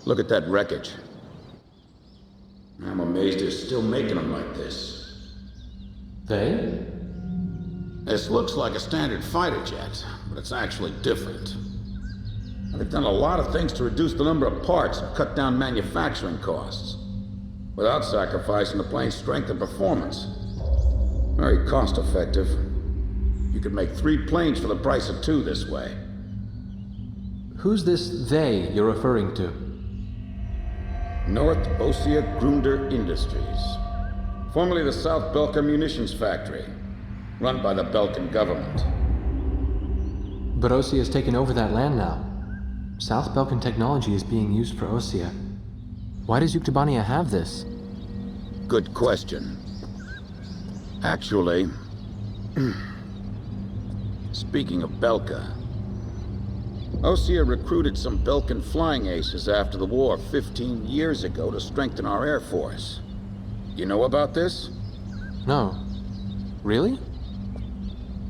Look at that wreckage. I'm amazed they're still making them like this. They? This looks like a standard fighter jet, but it's actually different. They've done a lot of things to reduce the number of parts and cut down manufacturing costs, without sacrificing the plane's strength and performance. Very cost-effective. You could make 3 planes for the price of 2 this way. Who's this they you're referring to? North Osean Industries, formerly the South Belka Munitions Factory, run by the Belkan government. But Osea has taken over that land now. South Belkan technology is being used for Osea. Why does Yuktobania have this? Good question. Actually, speaking of Belka, Osea recruited some Belkan flying aces after the war 15 years ago to strengthen our Air Force. You know about this? No. Really?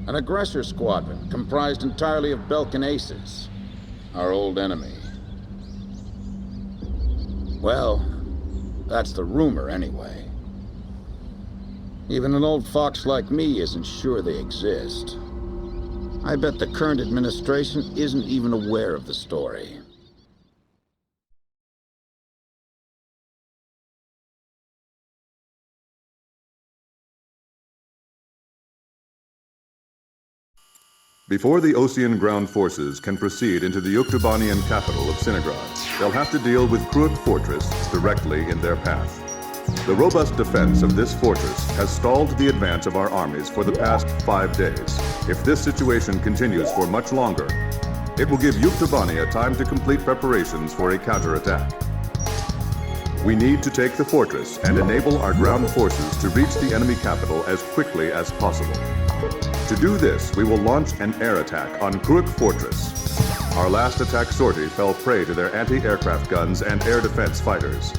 An aggressor squadron comprised entirely of Belkan aces, our old enemy. Well, that's the rumor anyway. Even an old fox like me isn't sure they exist. I bet the current administration isn't even aware of the story. Before the Osean ground forces can proceed into the Yuktobanian capital of Cinigrad, they'll have to deal with Cruik Fortress directly in their path. The robust defense of this fortress has stalled the advance of our armies for the past 5 days. If this situation continues for much longer, it will give Yuktobania time to complete preparations for a counterattack. We need to take the fortress and enable our ground forces to reach the enemy capital as quickly as possible. To do this, we will launch an air attack on Cruik Fortress. Our last attack sortie fell prey to their anti-aircraft guns and air defense fighters.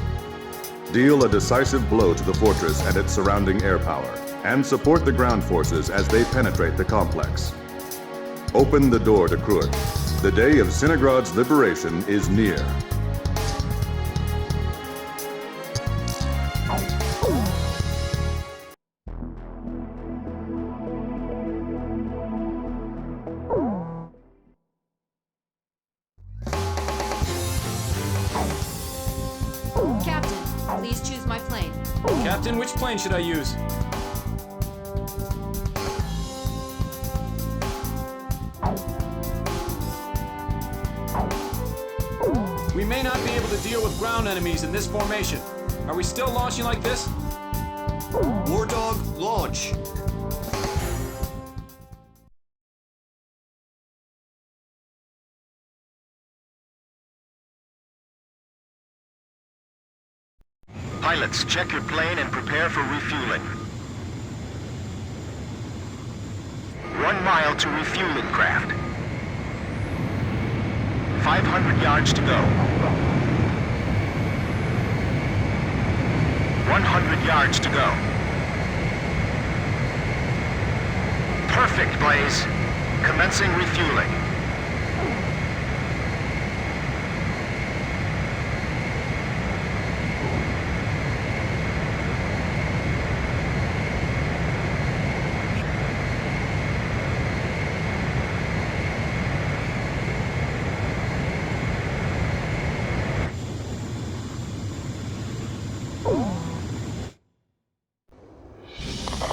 Deal a decisive blow to the fortress and its surrounding air power, and support the ground forces as they penetrate the complex. Open the door to Cruik. The day of Cinigrad's liberation is near. Please choose my plane. Captain, which plane should I use? We may not be able to deal with ground enemies in this formation. Are we still launching like this? Wardog, launch! Pilots, check your plane and prepare for refueling. 1 mile to refueling craft. 500 yards to go. 100 yards to go. Perfect, Blaze. Commencing refueling.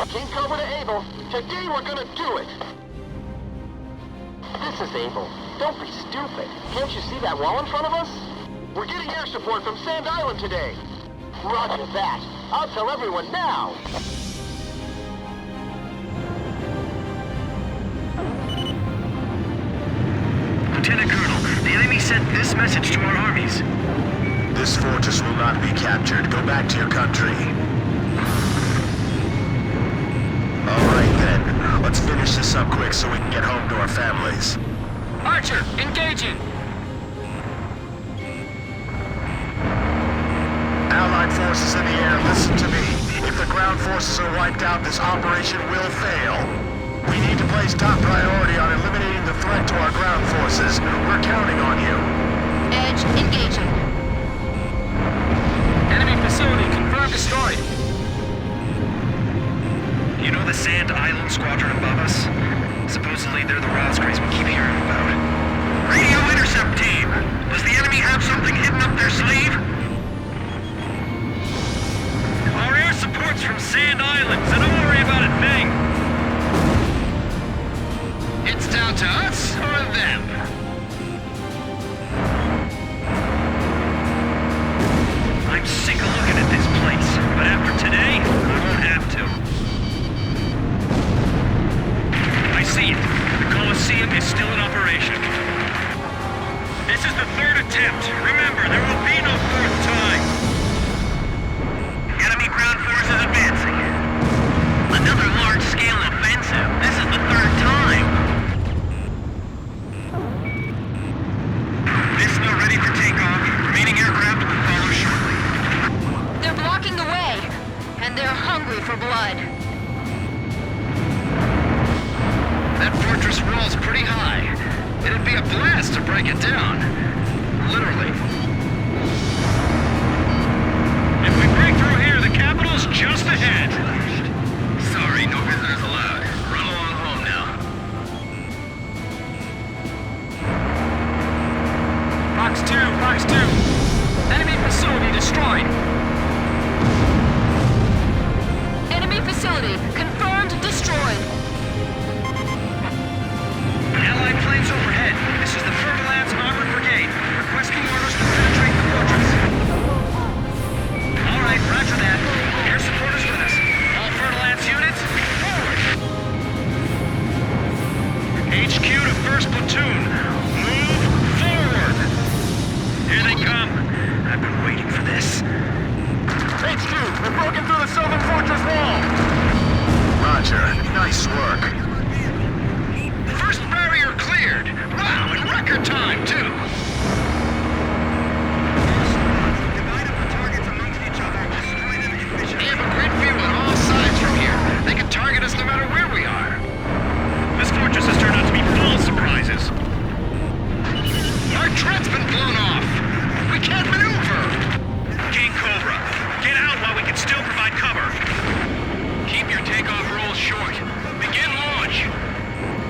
King Cobra to Able. Today we're gonna do it! This is Able. Don't be stupid. Can't you see that wall in front of us? We're getting air support from Sand Island today. Roger that. I'll tell everyone now. Lieutenant Colonel, the enemy sent this message to our armies. This fortress will not be captured. Go back to your country. All right then. Let's finish this up quick so we can get home to our families. Archer, engaging! Allied forces in the air, listen to me. If the ground forces are wiped out, this operation will fail. We need to place top priority on eliminating the threat to our ground forces. We're counting on you. Edge engaging. destroyed. You know the Sand Island Squadron above us? Supposedly they're the Rosgrays we keep hearing about. Radio intercept team! Does the enemy have something hidden up their sleeve? Our air support's from Sand Island, so don't worry about a thing. It's down to us or them. I'm sick of looking at this place, but after today, I won't have to. I see it. The Colosseum is still in operation. This is the third attempt. Remember, there will be no fourth time. Enemy ground forces advancing. Another large-scale offensive. This is the third time. Vista ready for takeoff. Remaining aircraft will follow shortly. They're blocking the way, and they're hungry for blood. That fortress wall's pretty high. It'd be a blast to break it down. Literally. If we break through here, the capital's just ahead. Sorry, no visitors allowed. Run along home now. Box 2. Enemy facility destroyed. Enemy facility confirmed destroyed. Allied planes overhead. This is the Fertilance Armored Brigade, requesting orders to penetrate the fortress. All right, roger that. Air support is with us. All Fertilance units, forward! HQ to 1st Platoon. Move forward! Here they come. I've been waiting for this. HQ, we're broken through the southern fortress wall! Roger. Nice work. First barrier cleared! Wow, in record time, too! Divide up the targets amongst each other, destroy them efficiently. They have a great view on all sides from here. They can target us no matter where we are. This fortress has turned out to be full of surprises. Our tread's been blown off! We can't maneuver! King Cobra, get out while we can still provide cover! Keep your takeoff rolls short. Begin launch!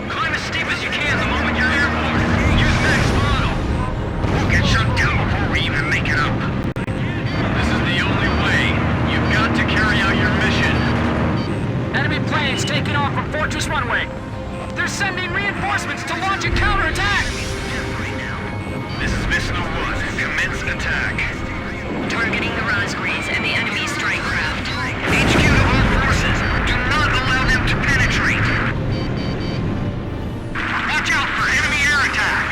Climb as steep as you can the moment you're airborne. Use max throttle. We'll get shut down before we even make it up. This is the only way. You've got to carry out your mission. Enemy planes taking off from Fortress Runway. They're sending reinforcements to launch a counterattack. This is Mission 1. Commence attack. Targeting the Rosgrays and the enemy strike craft. HQ to all forces. Do not allow them to penetrate. Watch out for enemy air attack.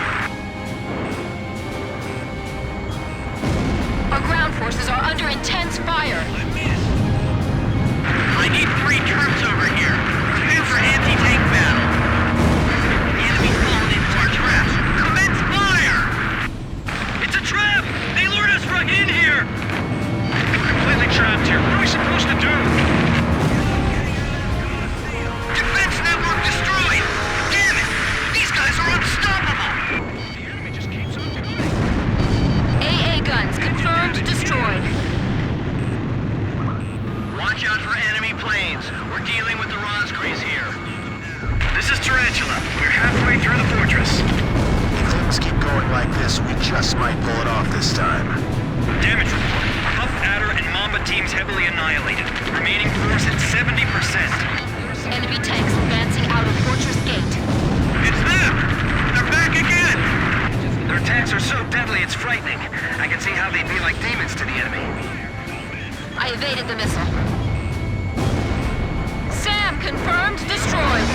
Our ground forces are under intense fire. I need 3 troops over here. Prepare for anti-tank battle. The enemy's fallen into our traps. Commence fire! It's a trap! They lured us right in here! We're completely trapped here. What are we supposed to do? Defense network destroyed! Damn it! These guys are unstoppable! The enemy just keeps on coming. AA guns confirmed destroyed. Watch out for enemy planes. We're dealing with the Rosgrays here. This is Tarantula. We're halfway through the fortress. If things keep going like this, we just might pull it off this time. Damage report. Huff, Adder, and Mamba teams heavily annihilated. Remaining force at 70%. Enemy tanks advancing out of fortress gate. It's them! They're back again! Their attacks are so deadly it's frightening. I can see how they'd be like demons to the enemy. I evaded the missile. Sam confirmed destroyed.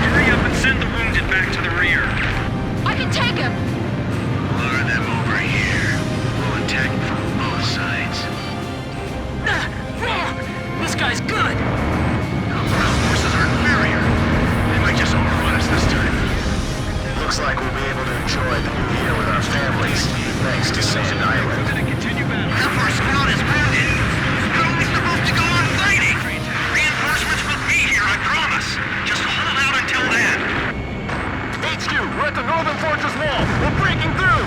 Hurry up and send the wounded back to the rear. I can take him. Lure them over here. We'll attack from both sides. This guy's good. Our ground forces are inferior. They might just overrun us this time. Looks like we'll be able to enjoy the new year with our families, thanks to Sand Island. Half our squad is wounded. How are we supposed to go on fighting? Reinforcements will be here, I promise. Just hold out until then. HQ, we're at the northern fortress wall. We're breaking through.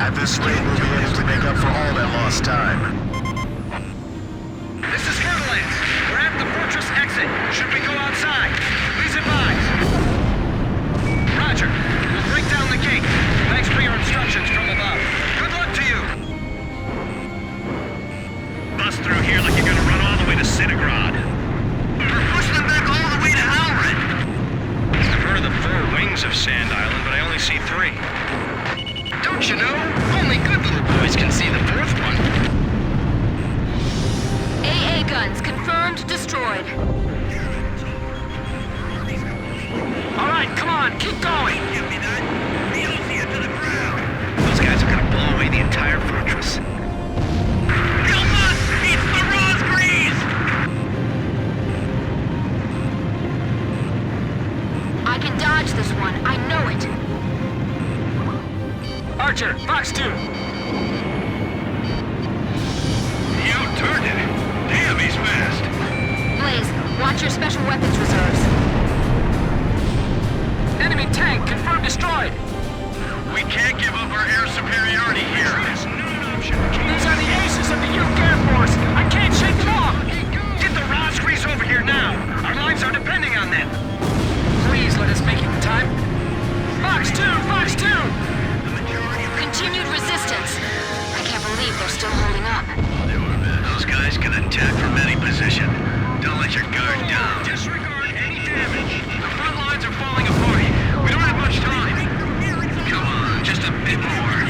At this rate, we'll be able to make make up for all that lost time. This is Herlance. We're at the fortress exit. Should we go outside? Please advise. Roger. We'll break down the gate. Thanks for your instructions from above. Good luck to you. Bust through here like you're gonna run all the way to Cinigrad. We're pushing them back all the way to Halrid. I've heard of the 4 wings of Sand Island, but I only see 3. Don't you know? Only good little boys can see the 4th one. AA guns confirmed destroyed. All right, come on, keep going. Those guys are gonna blow away the entire fortress. Help us! It's the Rosgrees! I can dodge this one, I know it. Archer, Fox 2. He outturned it. Damn, he's fast. Blaze, watch your special weapons reserves. Enemy tank confirmed destroyed. We can't give up our air superiority here. These are the aces of the Yuktobanian Air Force. I can't shake them off. Get the Rosgrees over here now. Our lives are depending on them. Please let us make it in time. Fox 2, Fox 2. Continued resistance. I can't believe they're still holding up. Those guys can attack from any position. Don't let your guard down. Disregard any damage. The front lines are falling apart. We don't have much time. Come on, just a bit more.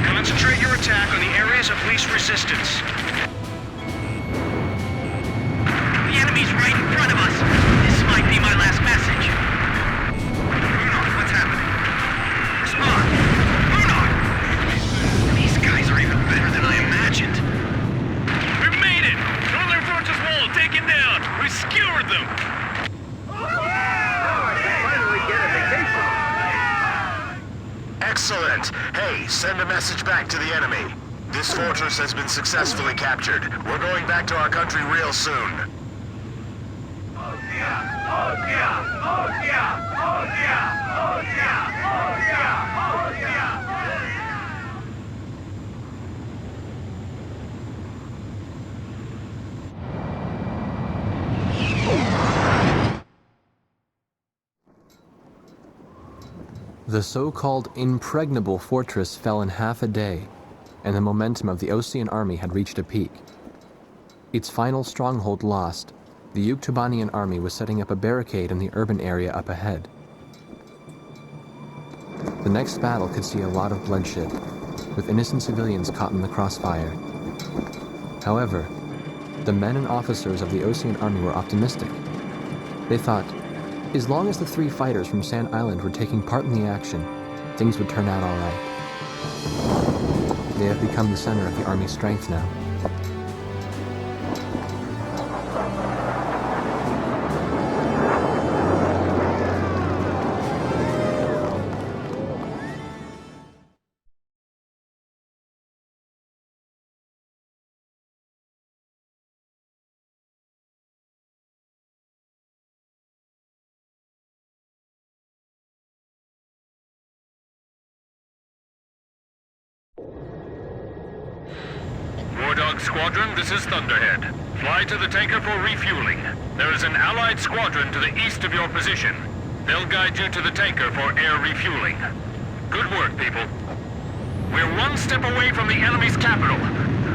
Concentrate your attack on the areas of least resistance. The enemy's right in front of us. This might be my last message. Bruno, what's happening? Respond! Bruno! These guys are even better than I imagined. We made it! Northern Fortress wall taken down! We skewered them! Excellent! Hey, send a message back to the enemy. This fortress has been successfully captured. We're going back to our country real soon. The so-called impregnable fortress fell in half a day, and the momentum of the Osean Army had reached a peak. Its final stronghold lost, the Yuktobanian Army was setting up a barricade in the urban area up ahead. The next battle could see a lot of bloodshed, with innocent civilians caught in the crossfire. However, the men and officers of the Osean Army were optimistic. They thought, as long as the 3 fighters from Sand Island were taking part in the action, things would turn out all right. They have become the center of the Army's strength now. Wardog Squadron, this is Thunderhead. Fly to the tanker for refueling. There is an Allied squadron to the east of your position. They'll guide you to the tanker for air refueling. Good work, people. We're 1 step away from the enemy's capital.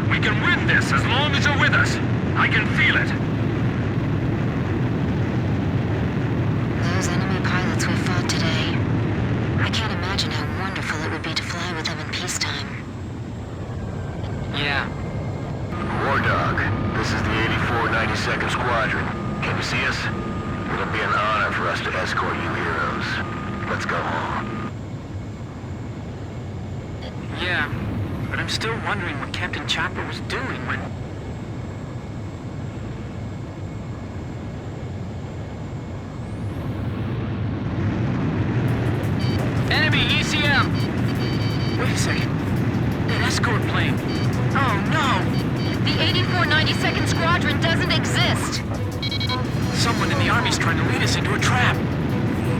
We can win this as long as you're with us. I can feel it. Those enemy pilots we fought today. I can't imagine how wonderful it would be to fly with them in peacetime. Yeah. Wardog, this is the 8492nd Squadron. Can you see us? It'll be an honor for us to escort you heroes. Let's go home. Yeah, but I'm still wondering what Captain Chopper was doing when... Enemy ECM! Wait a second. That escort plane. Oh no! The 8492nd Squadron doesn't exist! Someone in the Army's trying to lead us into a trap.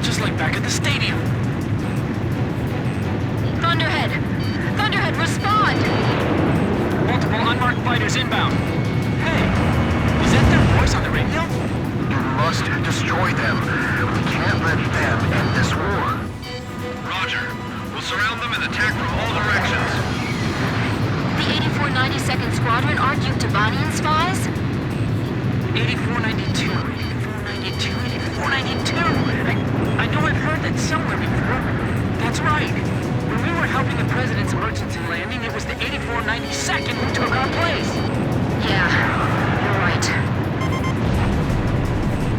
Just like back at the stadium. Thunderhead! Thunderhead, respond! unmarked fighters inbound. Hey, is that their voice on the radio? You must destroy them. We can't let them end this war. Roger. We'll surround them and attack from all directions. The 8492nd Squadron aren't Yuktobanian spies? 8492, 8492, 8492. I know I've heard that somewhere before. That's right. When we were helping the President's emergency landing, it was the 8492nd who took our place. Yeah, you're right.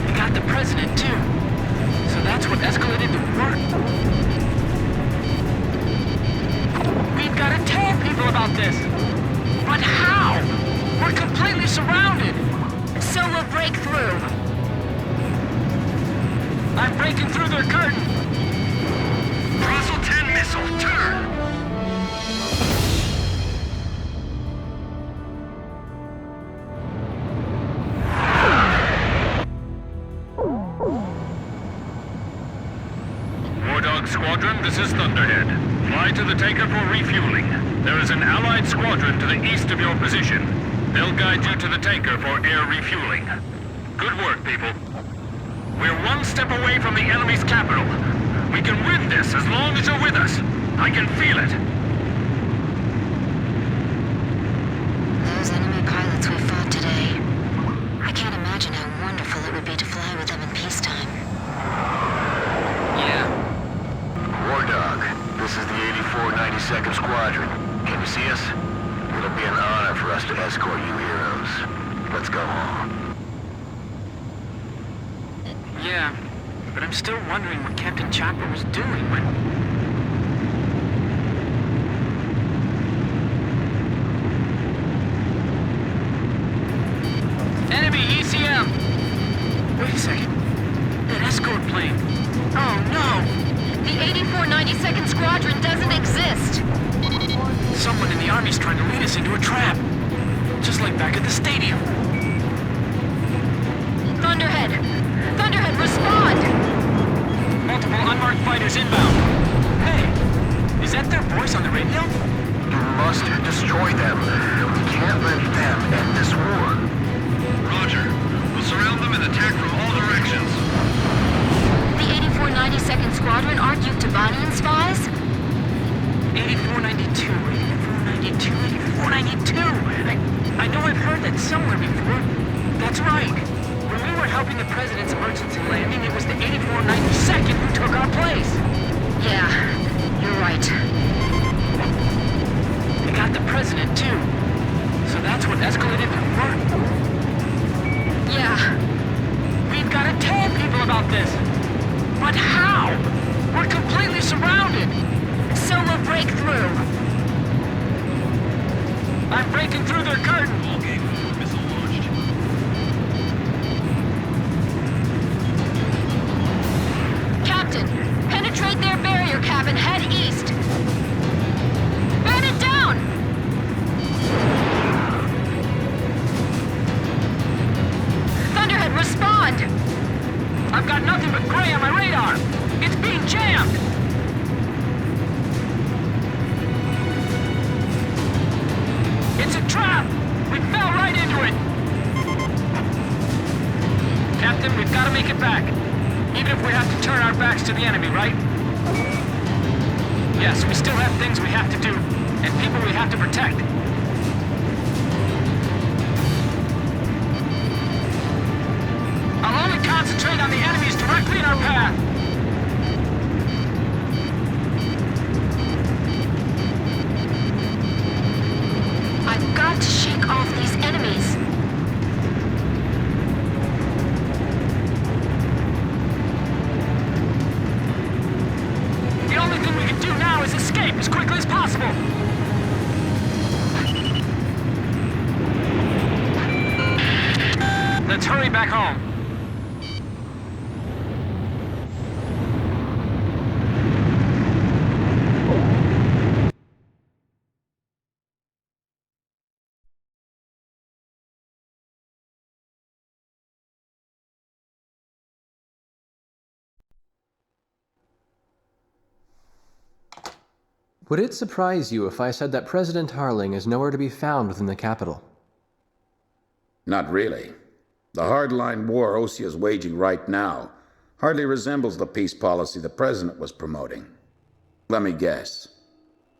We got the President, too. So that's what escalated the war. We've got to tell people about this. But how? We're completely surrounded. So we'll break through. I'm breaking through their curtain. Russell 10 missile, turn! Wardog Squadron, this is Thunderhead. Fly to the taker for refueling. There is an Allied squadron to the east of your position. They'll guide you to the taker for air refueling. Good work, people. We're one step away from the enemy's capital. We can win this as long as you're with us. I can feel it. Those enemy pilots we fought today. I can't imagine how wonderful it would be to fly with them in peacetime. Yeah. Wardog, this is the 8492nd Squadron. Can you see us? It'll be an honor for us to escort you heroes. Let's go home. Yeah, but I'm still wondering what Captain Chopper was doing when... Enemy ECM! Wait a second. That escort plane. Oh no! The 8492nd Squadron doesn't exist! Someone in the Army's trying to lead us into a trap. Just like back at the stadium. Thunderhead! Thunderhead, respond! Multiple unmarked fighters inbound. Hey, is that their voice on the radio? You must destroy them. We can't let them end this war. Roger. We'll surround them and attack from all directions. The 8492nd Squadron aren't Yuktobanian spies? 8492, 8492, 8492. I know I've heard that somewhere before. That's right. When we were helping the President's emergency landing, it was the 8492nd who took our place. Yeah, you're right. We got the President, too. So that's what escalated the war. Yeah. We've got to tell people about this. But how? We're completely surrounded. So we'll break through. I'm breaking through their curtain. Okay, missile launched. Captain, penetrate their barrier cap and head east. Burn it down! Thunderhead, respond! I've got nothing but gray on my radar. It's being jammed. It's a trap! We fell right into it! Captain, we've got to make it back. Even if we have to turn our backs to the enemy, right? Yes, we still have things we have to do, and people we have to protect. I'll only concentrate on the enemies directly in our path. I've got to shake off these enemies. The only thing we can do now is escape as quickly as possible. Let's hurry back home. Would it surprise you if I said that President Harling is nowhere to be found within the capital? Not really. The hardline war Osea is waging right now hardly resembles the peace policy the President was promoting. Let me guess.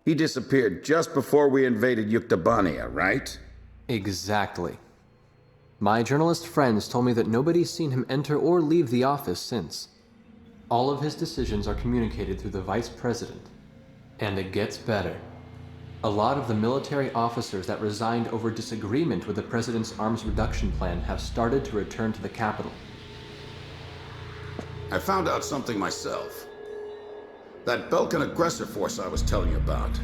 He disappeared just before we invaded Yuktobania, right? Exactly. My journalist friends told me that nobody's seen him enter or leave the office since. All of his decisions are communicated through the Vice President. And it gets better. A lot of the military officers that resigned over disagreement with the President's arms reduction plan have started to return to the capital. I found out something myself. That Belkan aggressor force I was telling you about.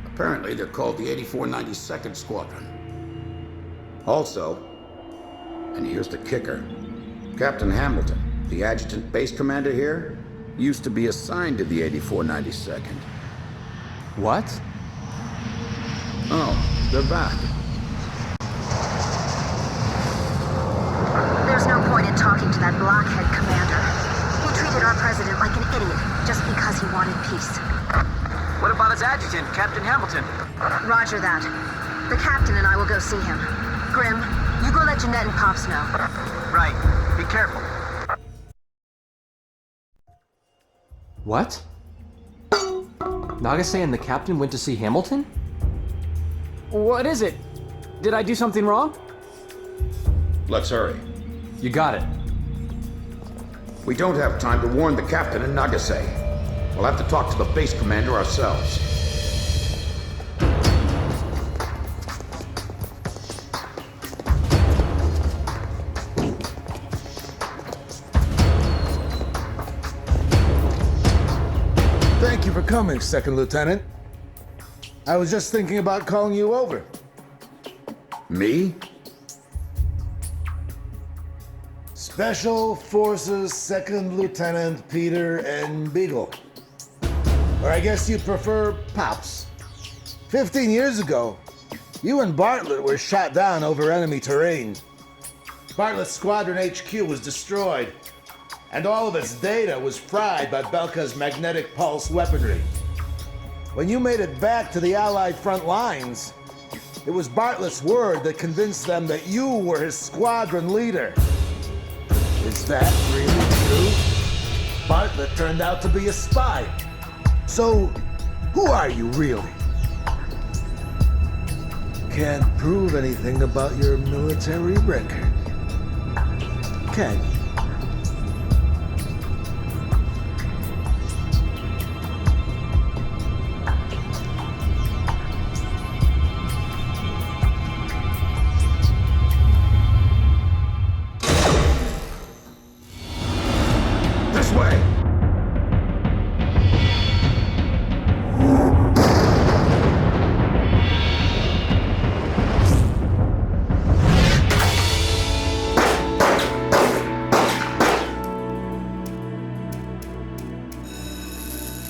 Apparently they're called the 8492nd Squadron. Also, and here's the kicker, Captain Hamilton, the adjutant base commander here, used to be assigned to the 8492nd. What? Oh, they're back. There's no point in talking to that blockhead commander. He treated our president like an idiot just because he wanted peace. What about his adjutant, Captain Hamilton? Roger that. The captain and I will go see him. Grim, you go let Jeanette and Pops know. Right. Be careful. What? Nagase and the captain went to see Hamilton? What is it? Did I do something wrong? Let's hurry. You got it. We don't have time to warn the captain in Nagase. We'll have to talk to the base commander ourselves. Thank you for coming, Second Lieutenant. I was just thinking about calling you over. Me? Special Forces Second Lieutenant Peter N. Beagle. Or I guess you prefer Pops. 15 years ago, you and Bartlett were shot down over enemy terrain. Bartlett's Squadron HQ was destroyed, and all of its data was fried by Belka's magnetic pulse weaponry. When you made it back to the Allied front lines, it was Bartlett's word that convinced them that you were his squadron leader. Is that really true? Bartlett turned out to be a spy. So, who are you really? Can't prove anything about your military record, can you? This way!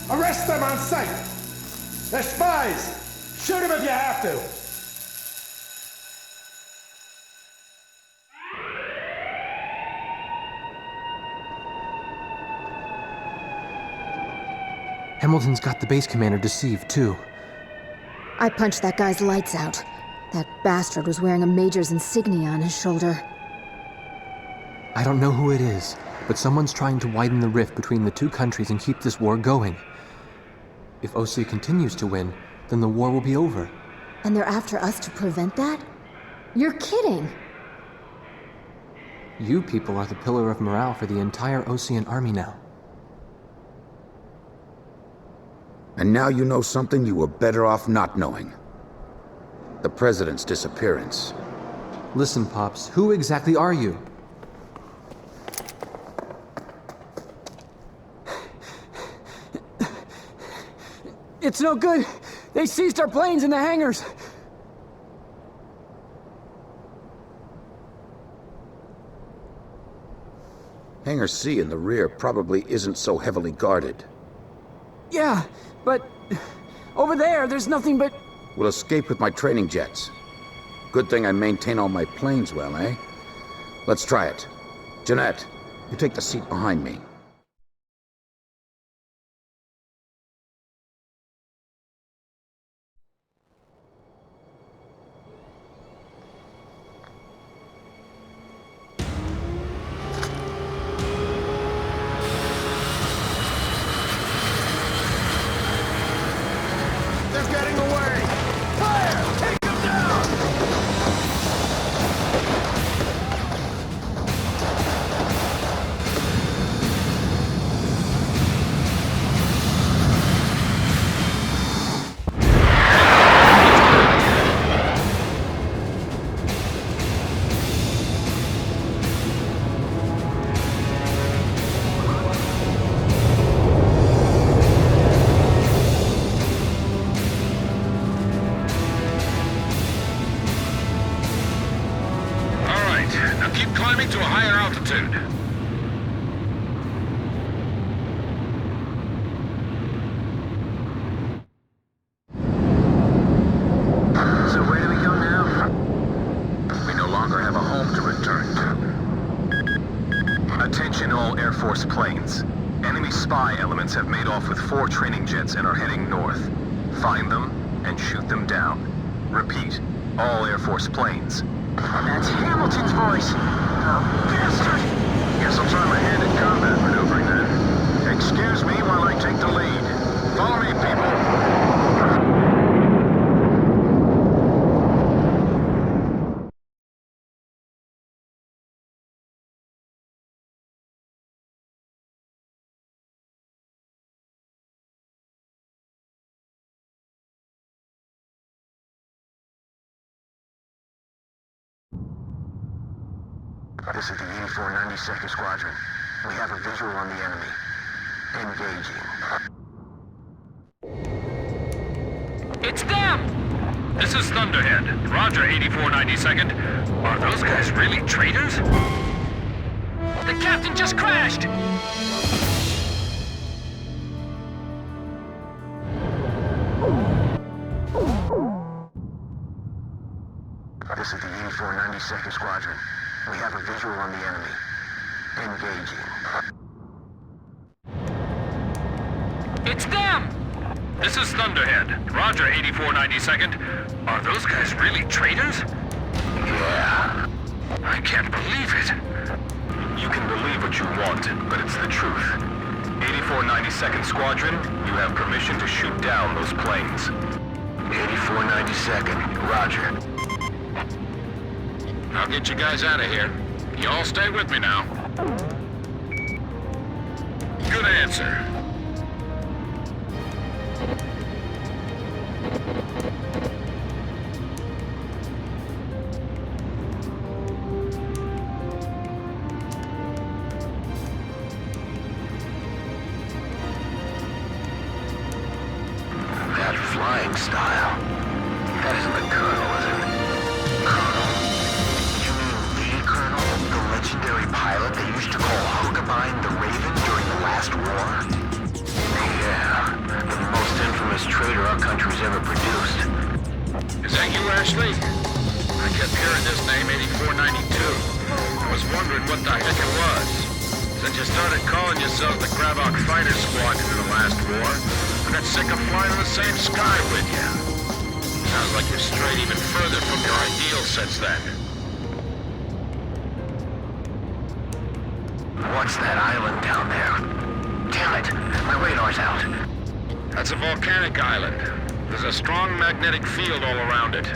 Arrest them on sight! They're spies! Shoot them if you have to! Hamilton's got the base commander deceived, too. I punched that guy's lights out. That bastard was wearing a major's insignia on his shoulder. I don't know who it is, but someone's trying to widen the rift between the two countries and keep this war going. If Osea continues to win, then the war will be over. And they're after us to prevent that? You're kidding! You people are the pillar of morale for the entire Osean Army now. And now you know something you were better off not knowing. The President's disappearance. Listen, Pops, who exactly are you? It's no good. They seized our planes in the hangars. Hangar C in the rear probably isn't so heavily guarded. Yeah, but over there's nothing but... We'll escape with my training jets. Good thing I maintain all my planes well, eh? Let's try it. Jeanette, you take the seat behind me. Climbing to a higher altitude. So where do we go now? We no longer have a home to return to. Attention all Air Force planes. Enemy spy elements have made off with 4 training jets and are heading north. Find them and shoot them down. Repeat, all Air Force planes. That's Hamilton's voice. Oh, bastard! Guess I'll try my hand at combat maneuvering then. Excuse me while I take the lead. Follow me, people. This is the 8492nd Squadron. We have a visual on the enemy. Engaging. It's them! This is Thunderhead. Roger, 8492nd. Are those guys really traitors? The captain just crashed! This is the 8492nd Squadron. We have a visual on the enemy. Engaging. It's them! This is Thunderhead. Roger, 8492nd. Are those guys really traitors? Yeah. I can't believe it. You can believe what you want, but it's the truth. 8492nd Squadron, you have permission to shoot down those planes. 8492nd. Roger. I'll get you guys out of here. You all stay with me now. Good answer. That flying style. That isn't the Colonel, is it? Colonel? You mean Lee Colonel? The legendary pilot they used to call Yuktobanian the Raven during the last war? Yeah, the most infamous traitor our country's ever produced. Is that you, Ashley? I kept hearing this name, 8492. I was wondering what the heck it was. Since you started calling yourselves the Gravok Fighter Squadron in the last war, I got sick of flying in the same sky with you. Sounds like you're strayed even further from your ideals since then. What's that island down there? Damn it, my radar's out. That's a volcanic island. There's a strong magnetic field all around it.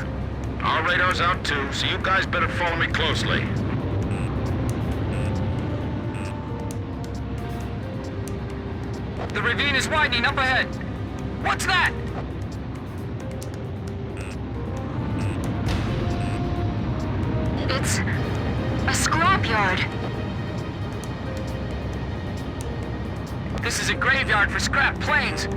Our radar's out too, so you guys better follow me closely. The ravine is widening up ahead. What's that? It's a scrapyard. This is a graveyard for scrap planes.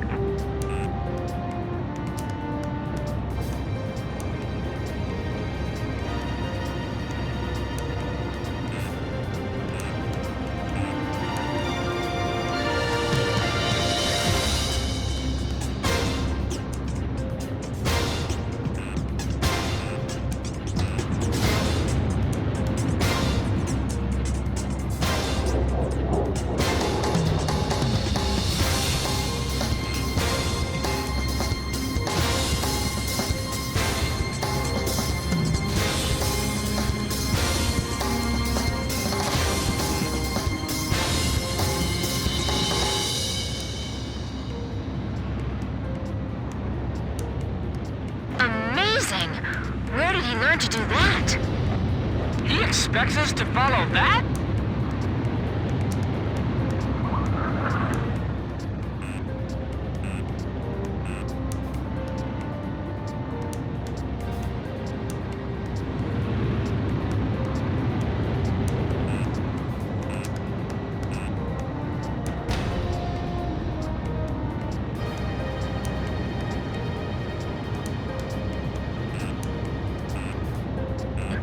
he learn to do that? He expects us to follow that?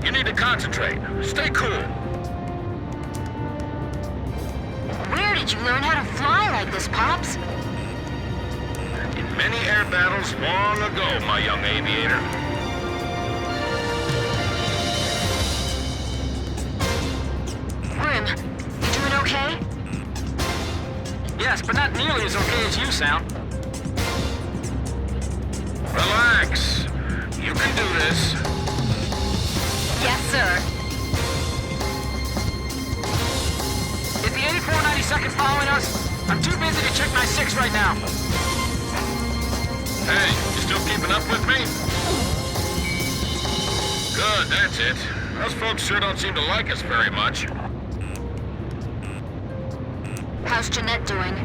You need to concentrate. Stay cool. Where did you learn how to fly like this, Pops? In many air battles long ago, my young aviator. Grim, you doing okay? Yes, but not nearly as okay as you sound. Relax. You can do this. Yes, sir. Is the 8492nd following us? I'm too busy to check my 6 right now. Hey, you still keeping up with me? Good, that's it. Those folks sure don't seem to like us very much. How's Jeanette doing?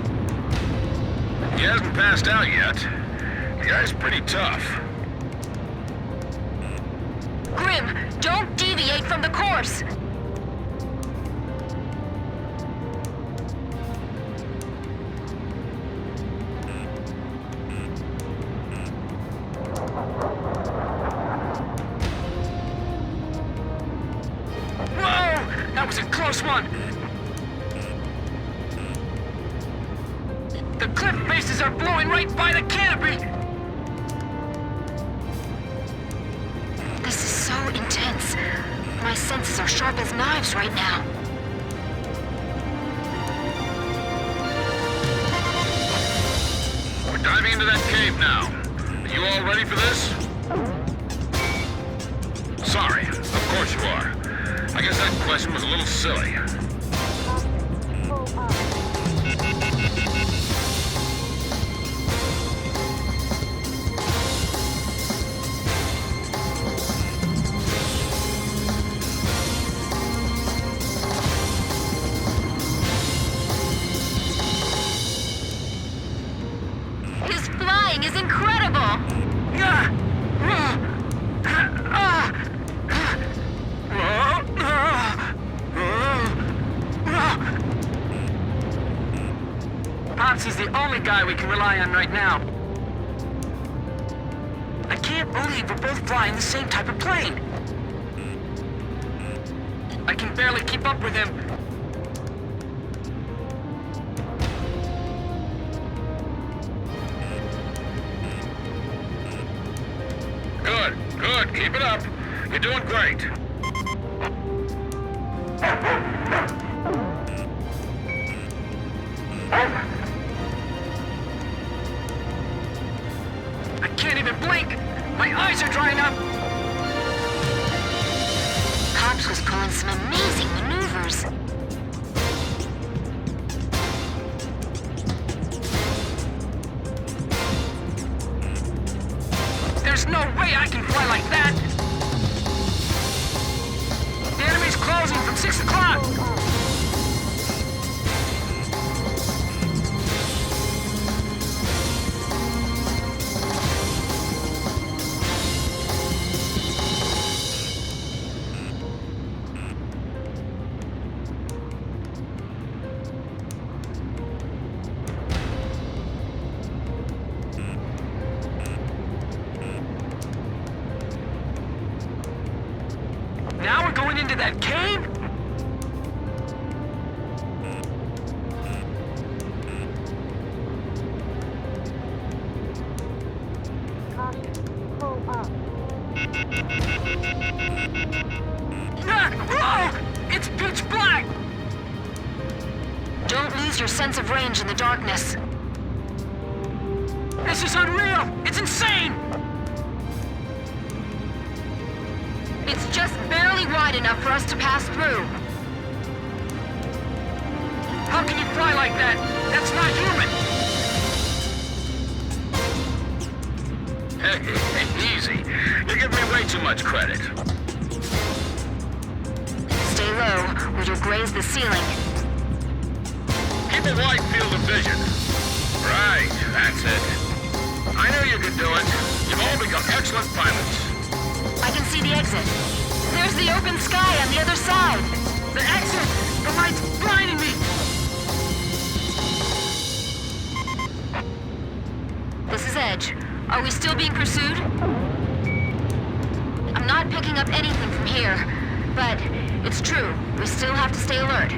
He hasn't passed out yet. The guy's pretty tough. Grim, don't deviate from the course! Whoa! That was a close one! The cliff faces are blowing right by the canopy! This is so intense. My senses are sharp as knives right now. We're diving into that cave now. Are you all ready for this? Sorry, of course you are. I guess that question was a little silly. His flying is incredible! Pops is the only guy we can rely on right now. I can't believe we're both flying the same type of plane. I can barely keep up with him. Good, good. Keep it up. You're doing great. I can't even blink! My eyes are drying up! Pops was pulling some amazing maneuvers. There's no way I can fly like that! The enemy's closing from 6 o'clock! Now we're going into that cave? Whoa! It's pitch black! Don't lose your sense of range in the darkness. This is unreal! It's insane! It's just barely wide enough for us to pass through. How can you fly like that? That's not human! Hey, easy. You're giving me way too too much credit. Stay low, or you'll graze the ceiling. Keep a wide field of vision. Right, that's it. I knew you could do it. You've all become excellent pilots. I can see the exit. There's the open sky on the other side. The exit! The light's blinding me! This is Edge. Are we still being pursued? I'm not picking up anything from here, but it's true. We still have to stay alert.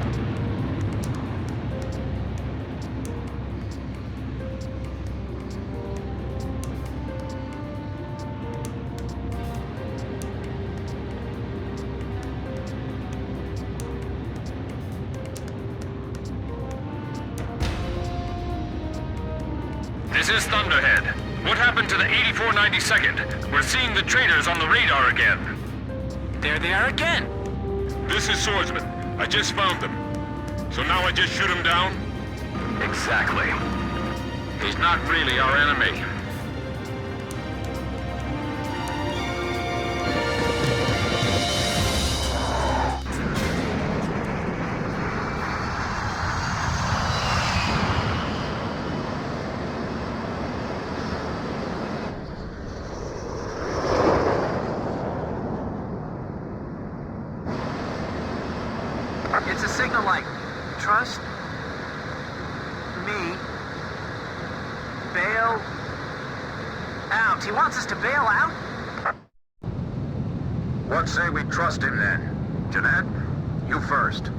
This is Thunderhead. What happened to the 8492nd? We're seeing the traitors on the radar again. There they are again! This is Swordsman. I just found them. So now I just shoot him down? Exactly. He's not really our enemy. It's a signal like, trust me, bail out. He wants us to bail out? What say we trust him then? Jeanette, you first.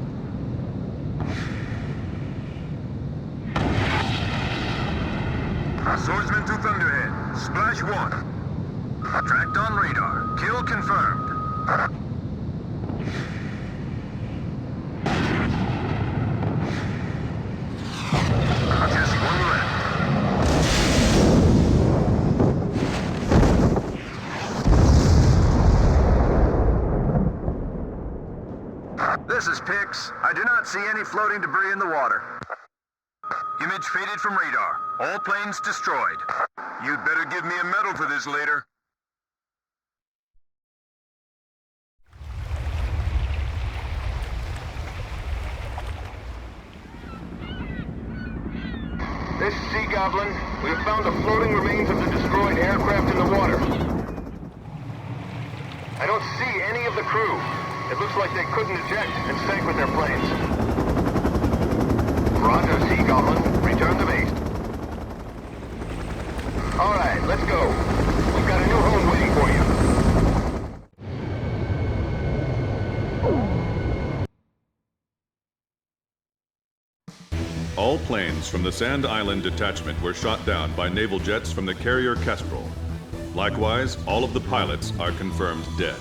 Swordsman to Thunderhead. Splash 1. Tracked on radar. Kill confirmed. Just one left. This is Pix. I do not see any floating debris in the water. Image faded from radar. All planes destroyed. You'd better give me a medal for this later. This is Sea Goblin. We have found the floating remains of the destroyed aircraft in the water. I don't see any of the crew. It looks like they couldn't eject and sank with their planes. Roger, Sea Goblin. Return to base. All right, let's go. We've got a new home waiting for you. All planes from the Sand Island detachment were shot down by naval jets from the carrier Kestrel. Likewise, all of the pilots are confirmed dead.